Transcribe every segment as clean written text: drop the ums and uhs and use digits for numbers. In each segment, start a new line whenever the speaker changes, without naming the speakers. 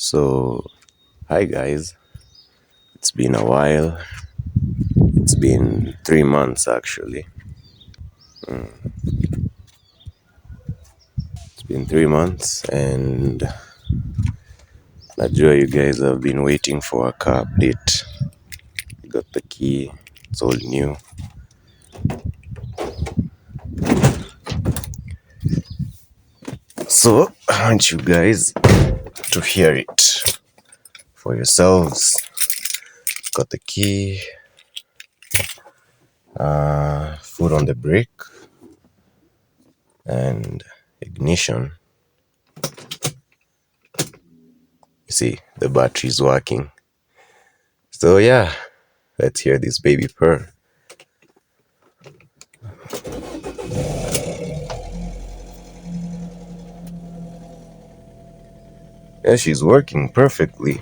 So, hi guys, it's been a while. It's been 3 months actually. It's been 3 months, and Najua you guys have been waiting for a car update. You got the key, it's all new. So, I want you guys to hear it for yourselves. Got the key, foot on the brake, and ignition. You see, the battery's working. So, yeah, let's hear this baby purr. Yeah, she's working perfectly.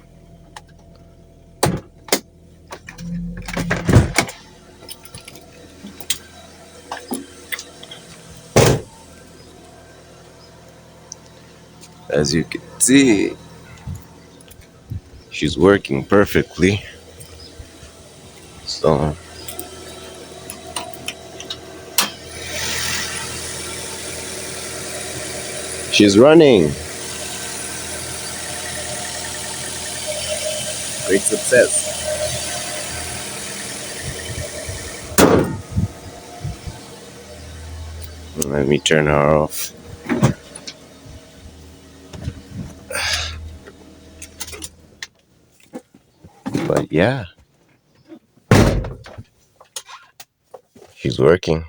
As you can see, she's working perfectly. So, she's running. Great success. Let me turn her off. But yeah, she's working.